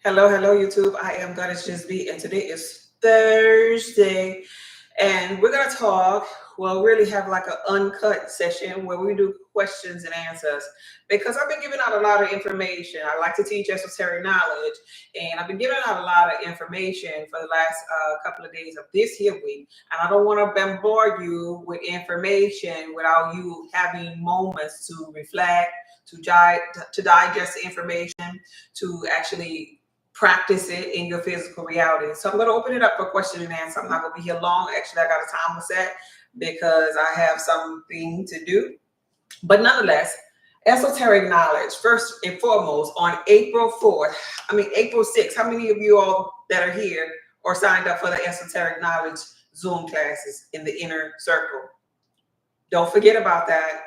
Hello, hello, YouTube. I am Goddess Just Be, and today is Thursday, and we're gonna talk. Well, really have like an uncut session where we do questions and answers because I've been giving out a lot of information. I like to teach esoteric knowledge, and I've been giving out a lot of information for the last couple of days of this here week. And I don't want to bombard you with information without you having moments to reflect, to digest the information, to actually practice it in your physical reality. So I'm going to open it up for question and answer. I'm not going to be here long. Actually, I got a timer set because I have something to do. But nonetheless, esoteric knowledge, first and foremost, on April 6th, how many of you all that are here or signed up for the esoteric knowledge Zoom classes in the inner circle? Don't forget about that.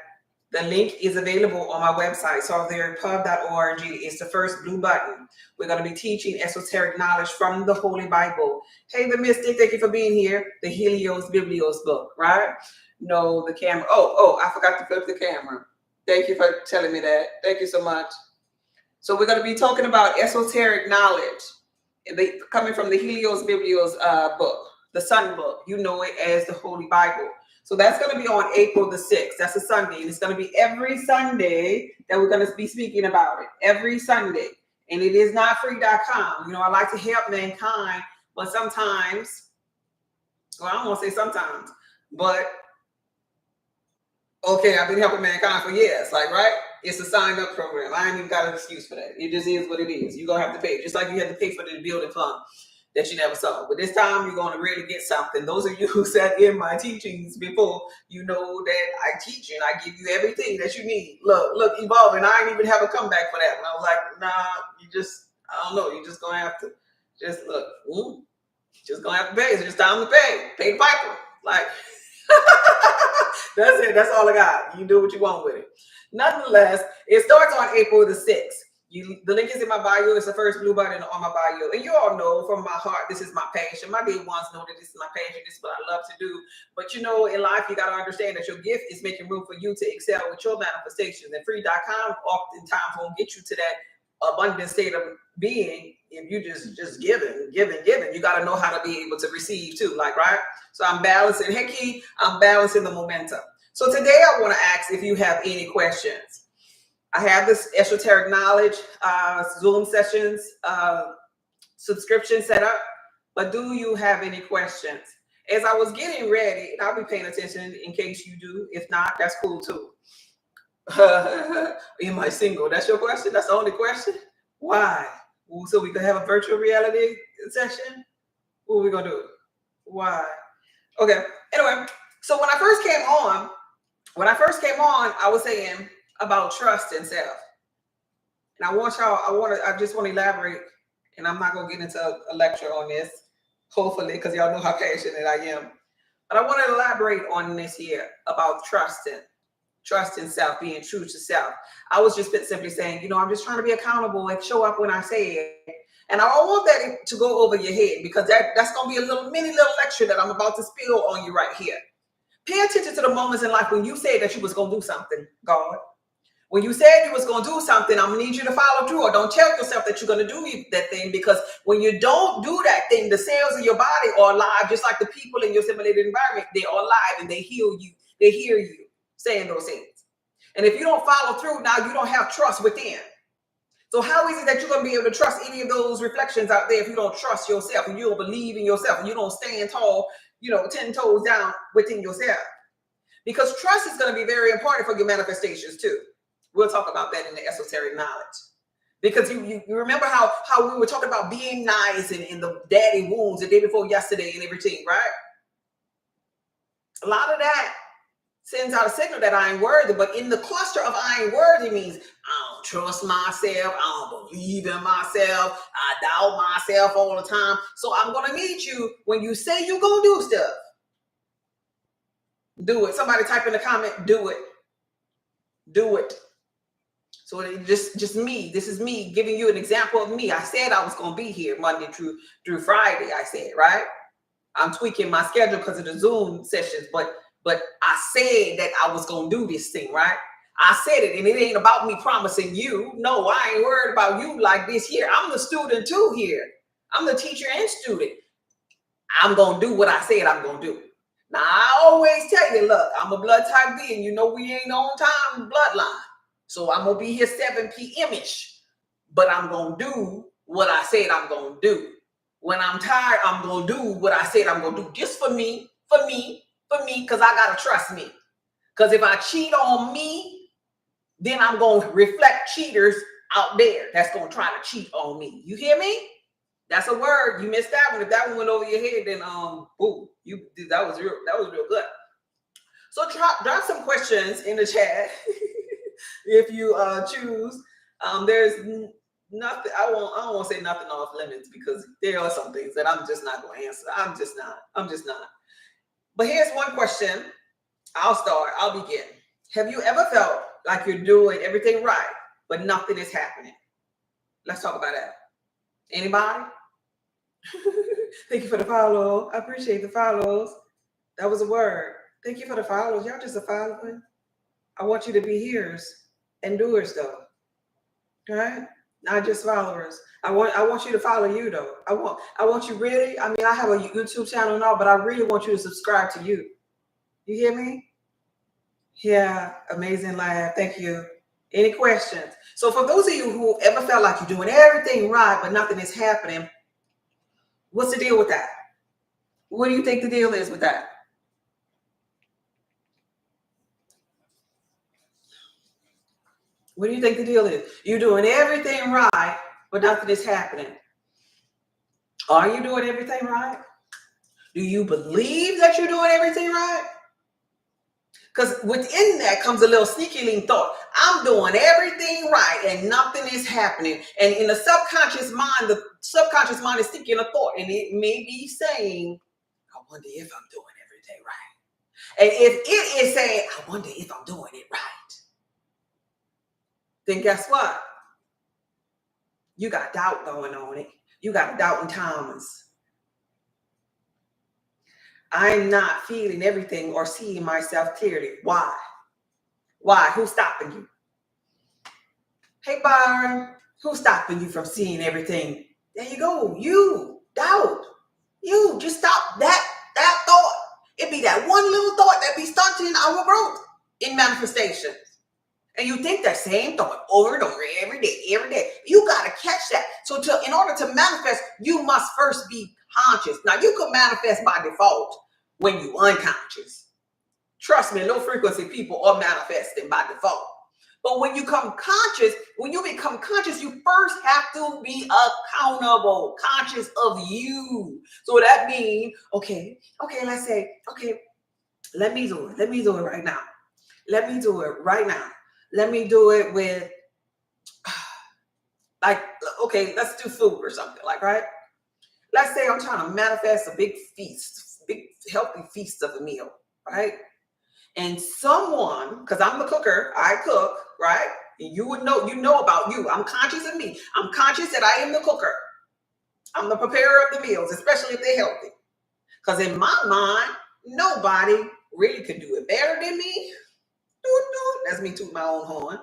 The link is available on my website, solvetheorypub.org. It's the first blue button. We're going to be teaching esoteric knowledge from the Holy Bible. Hey, the Mystic, thank you for being here. The Helios Biblios book, right? No, the camera. I forgot to flip the camera. Thank you for telling me that. Thank you so much. So we're going to be talking about esoteric knowledge, coming from the Helios Biblios book, the Sun book. You know it as the Holy Bible. So that's going to be on April the 6th. That's a Sunday. And it's going to be every Sunday that we're going to be speaking about it. Every Sunday. And it is not free.com. You know, I like to help mankind, but sometimes, well, I don't want to say sometimes, but okay, I've been helping mankind for years. Like, right? It's a signed up program. I ain't even got an excuse for that. It just is what it is. You're going to have to pay. Just like you had to pay for the building fund that you never saw. But this time you're going to really get something. Those of you who sat in my teachings before, you know that I teach you and I give you everything that you need. Look, evolving. I didn't even have a comeback for that. And I was like, nah, I don't know. You're just going to have to just look. Just going to have to pay. It's just time to pay. Pay the piper. Like, that's it. That's all I got. You can do what you want with it. Nonetheless, it starts on April the 6th. The link is in my bio. It's the first blue button on my bio. And you all know from my heart, this is my passion. My day ones know that this is my passion. This is what I love to do. But you know, in life, you got to understand that your gift is making room for you to excel with your manifestations. And free.com oftentimes won't get you to that abundant state of being if you just giving. You got to know how to be able to receive too. Like, right? So I'm balancing. Hecky, I'm balancing the momentum. So today I want to ask if you have any questions. I have this esoteric knowledge Zoom sessions subscription set up, but do you have any questions? As I was getting ready, and I'll be paying attention in case you do. If not, that's cool too. Am I single? That's your question? That's the only question? Why? So we could have a virtual reality session? What are we going to do? Why? Okay. Anyway, so when I first came on, I was saying about trust and self. And I just want to elaborate, and I'm not going to get into a lecture on this, hopefully, because y'all know how passionate I am. But I want to elaborate on this here about trust and self, being true to self. I was just simply saying, I'm just trying to be accountable and show up when I say it. And I don't want that to go over your head because that's going to be a mini little lecture that I'm about to spill on you right here. Pay attention to the moments in life when you said that you was going to do something, God. When you said you was going to do something, I'm going to need you to follow through, or don't tell yourself that you're going to do that thing, because when you don't do that thing, the cells in your body are alive, just like the people in your simulated environment. They are alive and they heal you. They hear you saying those things. And if you don't follow through, now you don't have trust within. So how is it that you're going to be able to trust any of those reflections out there if you don't trust yourself and you don't believe in yourself and you don't stand tall, 10 toes down within yourself? Because trust is going to be very important for your manifestations too. We'll talk about that in the esoteric knowledge. Because you remember how we were talking about being nice and in the daddy wounds the day before yesterday and everything, right? A lot of that sends out a signal that I ain't worthy. But in the cluster of I ain't worthy means I don't trust myself. I don't believe in myself. I doubt myself all the time. So I'm going to need you, when you say you're going to do stuff, do it. Somebody type in the comment, do it. Do it. So just me. This is me giving you an example of me. I said I was going to be here Monday through Friday. I said, right? I'm tweaking my schedule because of the Zoom sessions, but I said that I was going to do this thing, right? I said it, and it ain't about me promising you. No, I ain't worried about you like this here. I'm the student too here. I'm the teacher and student. I'm going to do what I said I'm going to do. Now, I always tell you, look, I'm a blood type B, and you know we ain't on time bloodline. So I'm going to be here 7 p.m.-ish. But I'm going to do what I said I'm going to do. When I'm tired, I'm going to do what I said I'm going to do. Just for me, because I got to trust me. Because if I cheat on me, then I'm going to reflect cheaters out there that's going to try to cheat on me. You hear me? That's a word. You missed that one. If that one went over your head, then boo, that was real good. So drop some questions in the chat if you choose. There's nothing. I don't want to say nothing off limits, because there are some things that I'm just not going to answer. I'm just not. But here's one question. I'll begin. Have you ever felt like you're doing everything right, but nothing is happening? Let's talk about that. Anybody? Thank you for the follow. I appreciate the follows. That was a word. Thank you for the follows. Y'all just a following. I want you to be hearers and doers, though. All right? Not just followers. I want you to follow you, though. I want you really. I mean, I have a YouTube channel now, but I really want you to subscribe to you. You hear me? Yeah, amazing laugh. Thank you. Any questions? So for those of you who ever felt like you're doing everything right, but nothing is happening, what's the deal with that? What do you think the deal is with that? What do you think the deal is? You're doing everything right, but nothing is happening. Are you doing everything right? Do you believe that you're doing everything right? Because within that comes a little sneaky thought. I'm doing everything right and nothing is happening. And in the subconscious mind is thinking a thought. And it may be saying, I wonder if I'm doing everything right. And if it is saying, I wonder if I'm doing it right, then guess what? You got doubt going on it. You got doubting Thomas. I'm not feeling everything or seeing myself clearly. Why? Why? Who's stopping you? Hey, Byron, who's stopping you from seeing everything? There you go. You doubt. You just stop that thought. It be that one little thought that be stunting our growth in manifestations. And you think that same thought over and over every day. You got to catch that. So in order to manifest, you must first be conscious. Now, you could manifest by default when you unconscious. Trust me, low frequency people are manifesting by default. But when you become conscious, you first have to be accountable, conscious of you. So that means, okay, let's say, let me do it right now. Let me do it right now. Let me do it with, let's do food or something, right? Let's say I'm trying to manifest a big feast, big healthy feast of a meal, right? And someone, because I'm the cooker, I cook, right? And you know about you. I'm conscious of me. I'm conscious that I am the cooker. I'm the preparer of the meals, especially if they're healthy. Because in my mind, nobody really could do it better than me. That's me tooting my own horn.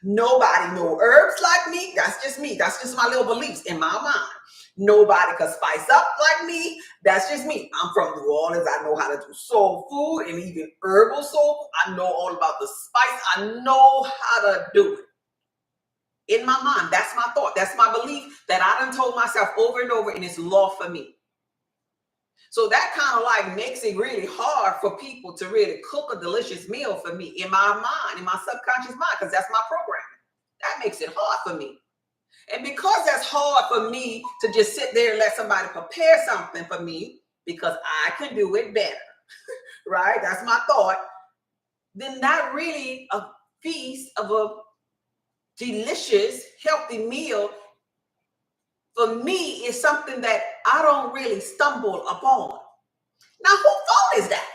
Nobody know herbs like me. That's just me. That's just my little beliefs in my mind. Nobody can spice up like me. That's just me. I'm from New Orleans. I know how to do soul food and even herbal soul food. I know all about the spice. I know how to do it. In my mind, that's my thought. That's my belief that I done told myself over and over, and it's law for me. So that kind of makes it really hard for people to really cook a delicious meal for me in my mind, in my subconscious mind, because that's my programming. That makes it hard for me. And because that's hard for me to just sit there and let somebody prepare something for me, because I can do it better, right? That's my thought. Then not really a feast of a delicious, healthy meal for me is something that I don't really stumble upon. Now, whose fault is that?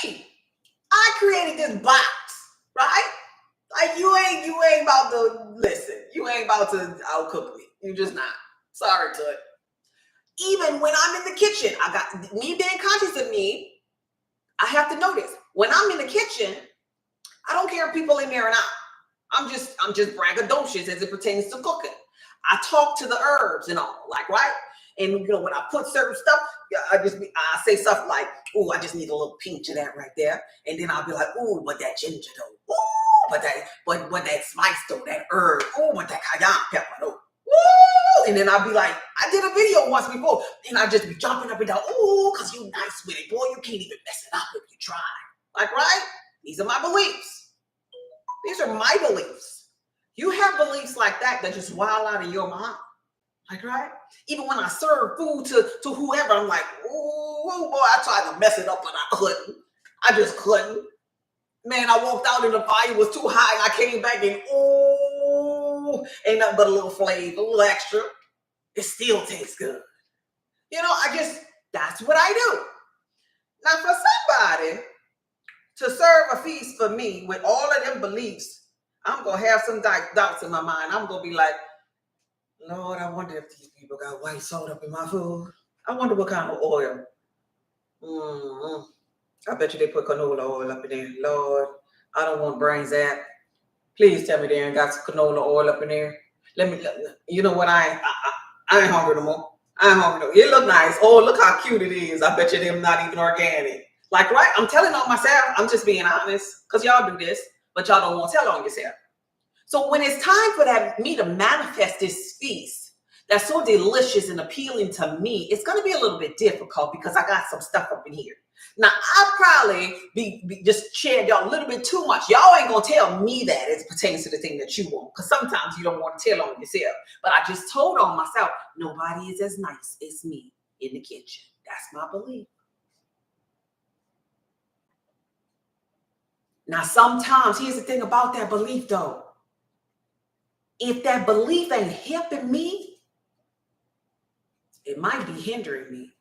Me. I created this box, right? Like you ain't about to listen. You ain't about to outcook me. You're just not. Sorry, to it. Even when I'm in the kitchen, I got me being conscious of me. I have to know this. When I'm in the kitchen, I don't care if people in there or not. I'm just braggadocious as it pertains to cooking. I talk to the herbs and all, like, right? And when I put certain stuff, I say stuff like, "Oh, I just need a little pinch of that right there," and then I'll be like, "Oh, but that ginger though, oh, but that spice though, that herb, oh, but that cayenne pepper though, woo!" And then I'll be like, I did a video once before, and I just be jumping up and down, "Oh, cause you nice with it, boy, you can't even mess it up if you try." Like, right? These are my beliefs. These are my beliefs. You have beliefs like that just wild out of your mind. Like, right? Even when I serve food to whoever, I'm like, "Oh, boy, I tried to mess it up, but I couldn't. I just couldn't. Man, I walked out and the fire was too high, and I came back and, oh, ain't nothing but a little flavor, a little extra. It still tastes good." That's what I do. Now, for somebody to serve a feast for me with all of them beliefs, I'm going to have some doubts in my mind. I'm going to be like, "Lord, I wonder if these people got white salt up in my food. I wonder what kind of oil. I bet you they put canola oil up in there. Lord, I don't want brains that. Please tell me they ain't got some canola oil up in there. You know what? I ain't hungry no more. I ain't hungry no more. It look nice. Oh, look how cute it is. I bet you them not even organic." Like, right? I'm telling on myself. I'm just being honest, because y'all do this, but y'all don't want to tell on yourself. So when it's time for me to manifest this feast that's so delicious and appealing to me, it's going to be a little bit difficult because I got some stuff up in here. Now, I'll probably be just sharing y'all a little bit too much. Y'all ain't going to tell me that as it pertains to the thing that you want, because sometimes you don't want to tell on yourself. But I just told on myself, nobody is as nice as me in the kitchen. That's my belief. Now, sometimes, here's the thing about that belief, though. If that belief ain't helping me, it might be hindering me.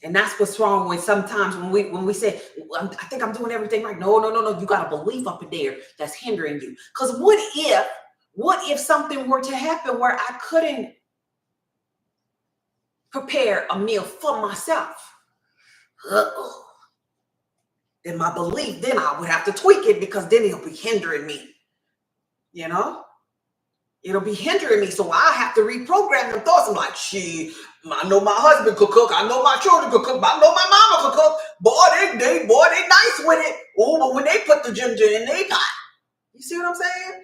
And that's what's wrong with sometimes when we say, "I think I'm doing everything right." No. You got a belief up in there that's hindering you. Because what if something were to happen where I couldn't prepare a meal for myself? Then my belief, then I would have to tweak it, because then it'll be hindering me. It'll be hindering me. So I have to reprogram them thoughts. I'm like, I know my husband could cook. I know my children could cook. I know my mama could cook. Boy, they nice with it. Oh, but when they put the ginger in their pot, you see what I'm saying?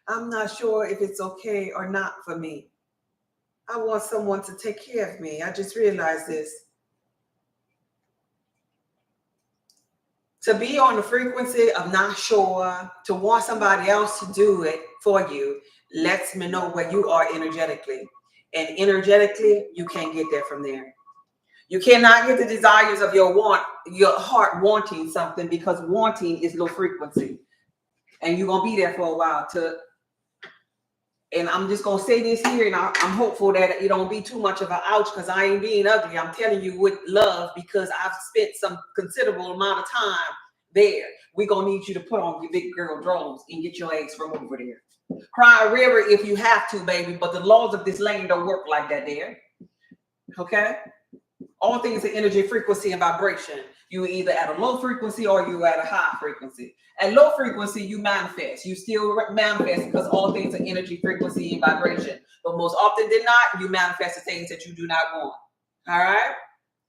I'm not sure if it's okay or not for me. I want someone to take care of me. I just realized this. To be on the frequency of not sure, to want somebody else to do it for you, lets me know where you are energetically. And energetically, you can't get there from there. You cannot get the desires of your heart wanting something, because wanting is low frequency. And you're going to be there for a while. And I'm just going to say this here, and I'm hopeful that it don't be too much of an ouch, because I ain't being ugly. I'm telling you with love, because I've spent some considerable amount of time there. We're going to need you to put on your big girl drones and get your eggs from over there. Cry a river if you have to, baby, but the laws of this land don't work like that there. Okay? All things are energy, frequency, and vibration. You either at a low frequency or you at a high frequency. At low frequency, you manifest. You still manifest, because all things are energy, frequency, and vibration. But most often than not, you manifest the things that you do not want. All right?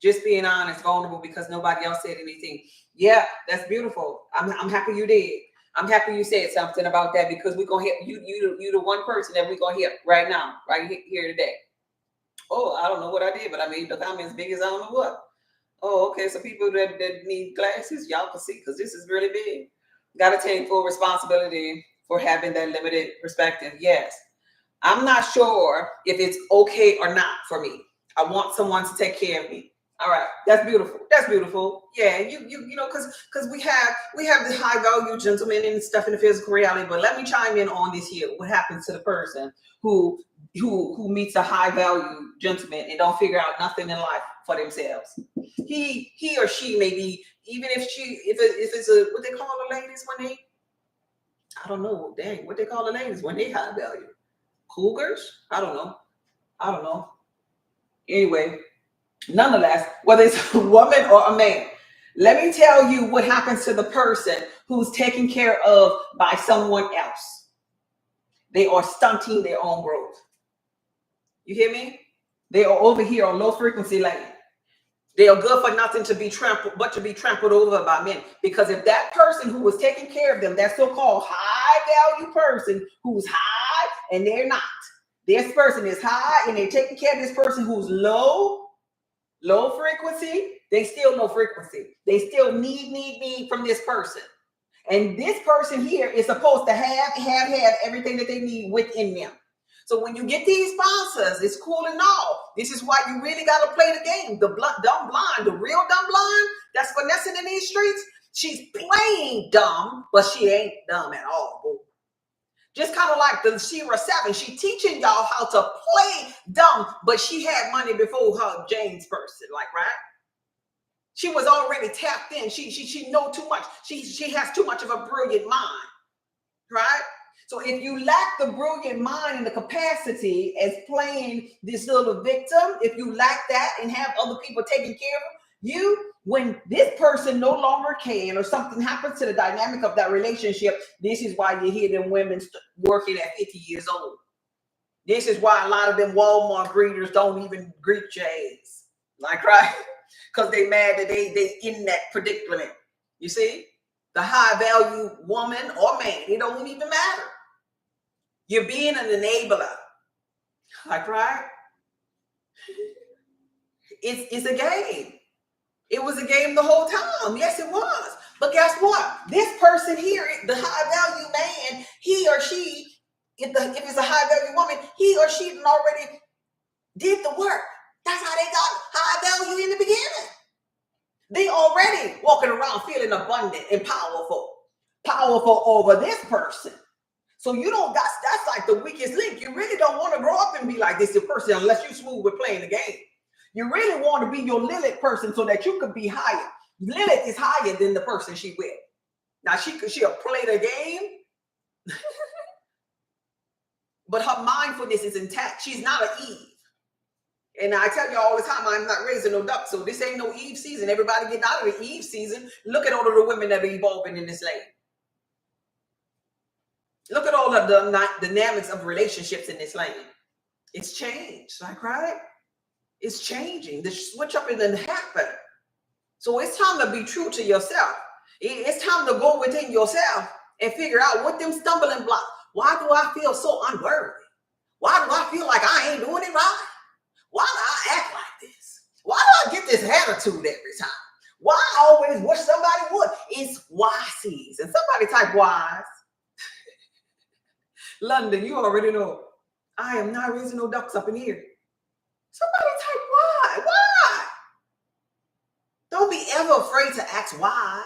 Just being honest, vulnerable, because nobody else said anything. Yeah, that's beautiful. I'm happy you did. I'm happy you said something about that, because we're going to hit you the one person that we're going to hit right now, right here today. Oh, I don't know what I did, but I made the comments big as I don't know what. Oh, okay. So people that need glasses, y'all can see, because this is really big. Got to take full responsibility for having that limited perspective. Yes. I'm not sure if it's okay or not for me. I want someone to take care of me. All right. That's beautiful. That's beautiful. Yeah. You know, because we have the high value gentlemen and stuff in the physical reality. But let me chime in on this here. What happens to the person who meets a high value gentleman and don't figure out nothing in life for themselves? He or she may be, even if it's a, what they call the ladies when they, I don't know, dang, what they call the ladies when they high value? Cougars? I don't know. Anyway, nonetheless, whether it's a woman or a man, Let me tell you what happens to the person who's taken care of by someone else. They are stunting their own growth. You hear me? They are over here on low frequency land. They are good for nothing to be trampled, but to be trampled over by men. Because if that person who was taking care of them, that so-called high value person who's high and they're not, this person is high and they're taking care of this person who's low frequency, they still low frequency. They still need from this person. And this person here is supposed to have everything that they need within them. So when you get these sponsors, it's cool and all. This is why you really got to play the game. The dumb blind, the real dumb blind that's finessing in these streets, she's playing dumb, but she ain't dumb at all. Boo. Just kind of like the Shira 7. She teaching y'all how to play dumb, but she had money before her James person, like, right? She was already tapped in. She know too much. She has too much of a brilliant mind, right? So if you lack the brilliant mind and the capacity as playing this little victim, if you lack that and have other people taking care of you, when this person no longer can or something happens to the dynamic of that relationship, this is why you hear them women working at 50 years old. This is why a lot of them Walmart greeters don't even greet your ass. Like, right? Because they mad that they in that predicament. You see? The high value woman or man, it don't even matter. You're being an enabler. Like, right? It's a game. It was a game the whole time. Yes, it was. But guess what? This person here, the high value man, he or she, if it's a high value woman, he or she already did the work. That's how they got high value in the beginning. They already walking around feeling abundant and powerful over this person. So you don't, that's like the weakest link. You really don't want to grow up and be like this person unless you're smooth with playing the game. You really want to be your Lilith person so that you could be higher. Lilith is higher than the person she with. Now she'll play the game, but her mindfulness is intact. She's not an Eve. And I tell you all the time, I'm not raising no ducks, so this ain't no Eve season. Everybody getting out of the Eve season. Look at all of the women that are evolving in this land. Look at all of the dynamics of relationships in this land. It's changed, like, right? It's changing. The switch up didn't happen. So it's time to be true to yourself. It's time to go within yourself and figure out what them stumbling blocks. Why do I feel so unworthy? Why do I feel like I ain't doing it right? Why do I act like this? Why do I get this attitude every time? Why I always wish somebody would? It's YCs. And somebody type Y's. London, you already know. I am not raising no ducks up in here. Somebody type why? Why? Don't be ever afraid to ask why.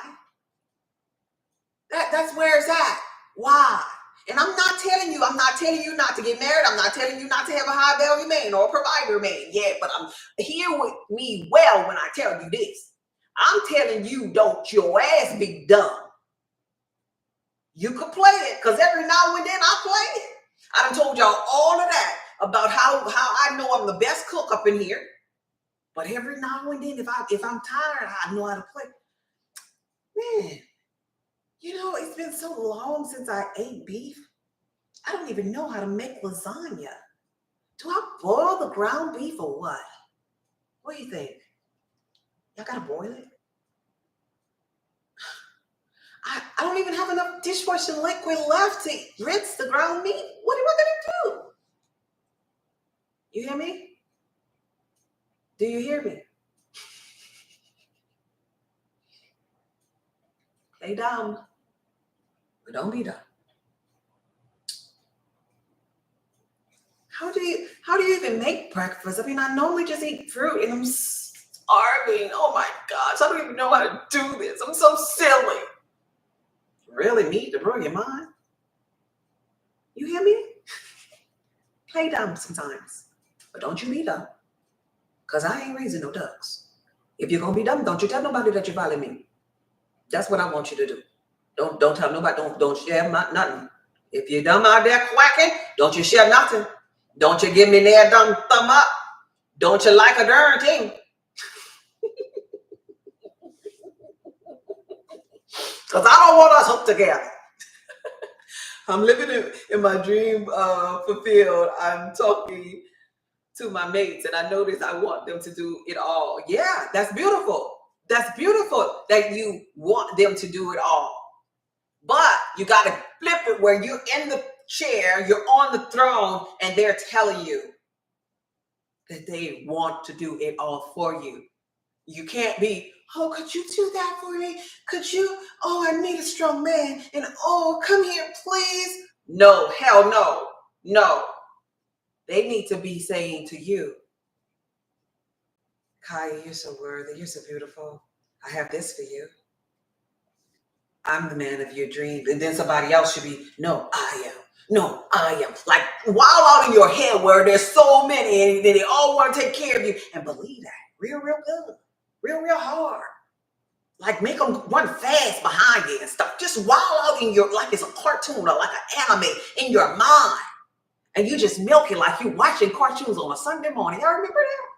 That's where it's at. Why? And I'm not telling you not to get married. I'm not telling you not to have a high value man or a provider man. Yeah, but I'm here with me well when I tell you this. I'm telling you, don't your ass be dumb. You could play it, because every now and then I play it. I done told y'all all of that about how I know I'm the best cook up in here. But every now and then, if I'm tired, I know how to play. Man, you know, it's been so long since I ate beef. I don't even know how to make lasagna. Do I boil the ground beef or what? What do you think? Y'all gotta boil it? I don't even have enough dishwashing liquid left to rinse the ground meat. What am I gonna do? You hear me? Do you hear me? Play dumb, but don't be dumb. How do you even make breakfast? I mean, I normally just eat fruit and I'm starving. Oh my gosh, I don't even know how to do this. I'm so silly. Really need to bring your mind. You hear me? Play dumb sometimes, but don't you be dumb. Because I ain't raising no ducks. If you're gonna be dumb, don't you tell nobody that you value me. That's what I want you to do. Don't tell nobody. Don't share nothing. If you're dumb out there quacking, don't you share nothing. Don't you give me that dumb thumb up. Don't you like a darn thing. Because I don't want us hooked together. I'm living in my dream fulfilled. I'm talking to my mates, and I notice I want them to do it all. Yeah, that's beautiful. That's beautiful that you want them to do it all. But you got to flip it where you're in the chair, you're on the throne, and they're telling you that they want to do it all for you. You can't be, oh, could you do that for me? Could you? Oh, I need a strong man. And oh, come here, please. No, hell no. No. They need to be saying to you, Kaya, you're so worthy. You're so beautiful. I have this for you. I'm the man of your dreams. And then somebody else should be, no, I am. No, I am. Like wild out in your head where there's so many and they all want to take care of you. And believe that. Real good. Real hard. Like make them run fast behind you and stuff. Just wild out in your, like it's a cartoon or like an anime in your mind. And you just milk it like you watching cartoons on a Sunday morning. Y'all remember that?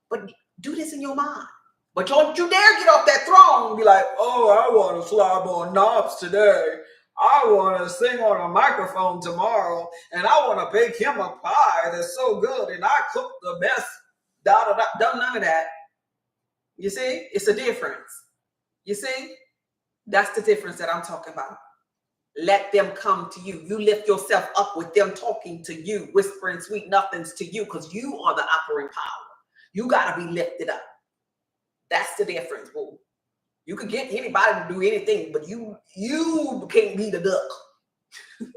But do this in your mind. But don't you dare get off that throne and be like, oh, I want to slob on knobs today. I want to sing on a microphone tomorrow. And I want to bake him a pie that's so good. And I cook the best. Done none of that. You see? It's a difference. You see? That's the difference that I'm talking about. Let them come to you. You lift yourself up with them talking to you, whispering sweet nothings to you because you are the operating power. You got to be lifted up. That's the difference, boo. You could get anybody to do anything, but you can't be the duck.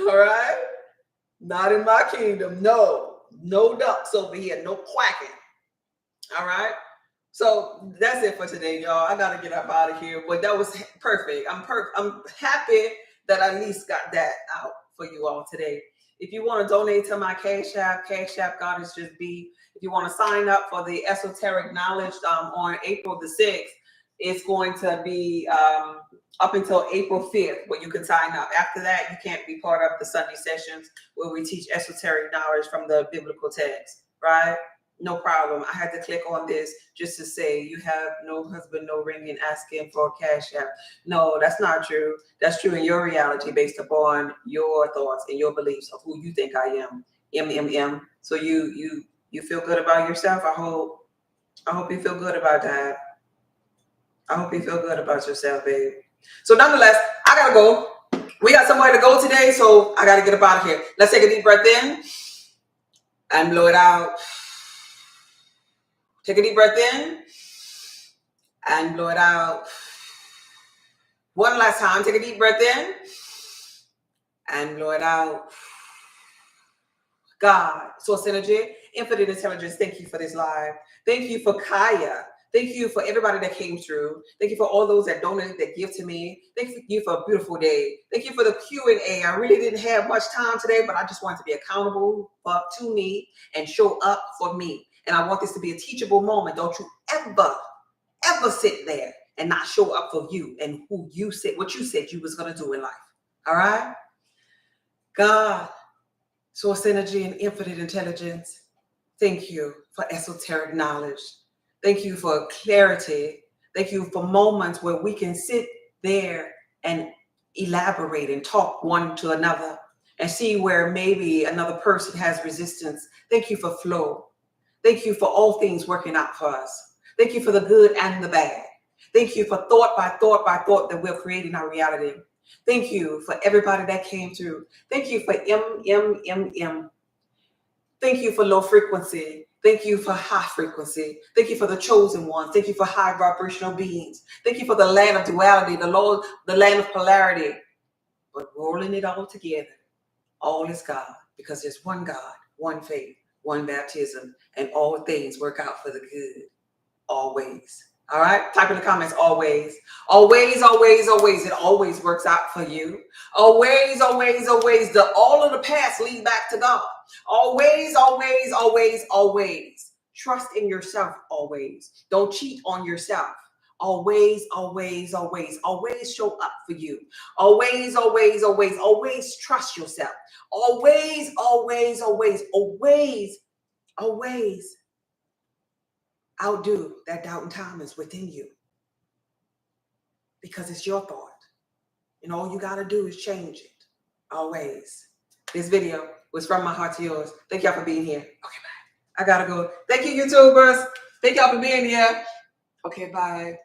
All right? Not in my kingdom. No ducks over here. No quacking. All right? So that's it for today, y'all. I got to get up out of here, but that was perfect. I'm happy that I at least got that out for you all today. If you want to donate to my Cash App, Goddess Just Be. If you want to sign up for the Esoteric Knowledge on April the 6th, it's going to be up until April 5th where you can sign up. After that, you can't be part of the Sunday sessions where we teach esoteric knowledge from the biblical text, right? No problem. I had to click on this just to say you have no husband, no ring, and asking for a Cash App. No, that's not true. That's true in your reality based upon your thoughts and your beliefs of who you think I am. So you feel good about yourself. I hope you feel good about that. I hope you feel good about yourself, babe. So nonetheless, I gotta go. We got somewhere to go today, so I gotta get up out of here. Let's take a deep breath in and blow it out. Take a deep breath in and blow it out. One last time. Take a deep breath in and blow it out. God, source energy, infinite intelligence, thank you for this live. Thank you for Kaya. Thank you for everybody that came through. Thank you for all those that donated, that give to me. Thank you for a beautiful day. Thank you for the Q&A. I really didn't have much time today, but I just wanted to be accountable to me and show up for me. And I want this to be a teachable moment. Don't you ever sit there and not show up for you and who you said, what you said you was going to do in life. All right? God, source energy and infinite intelligence, thank you for esoteric knowledge. Thank you for clarity. Thank you for moments where we can sit there and elaborate and talk one to another and see where maybe another person has resistance. Thank you for flow. Thank you for all things working out for us. Thank you for the good and the bad. Thank you for thought by thought that we're creating our reality. Thank you for everybody that came through. Thank you for MMMM. Thank you for low frequency. Thank you for high frequency. Thank you for the chosen ones. Thank you for high vibrational beings. Thank you for the land of duality, the land of polarity. But rolling it all together, all is God, because there's one God, one faith, one baptism, and all things work out for the good. Always. All right. Type in the comments. Always. Always. It always works out for you. Always. All of the past lead back to God. Always. Trust in yourself. Always. Don't cheat on yourself. Always show up for you. Always trust yourself. Always outdo that doubt and Thomas within you. because it's your thought. And all you got to do is change it. Always. This video was from my heart to yours. Thank y'all for being here. Okay, bye. I got to go. Thank you, YouTubers. Thank y'all for being here. Okay, bye.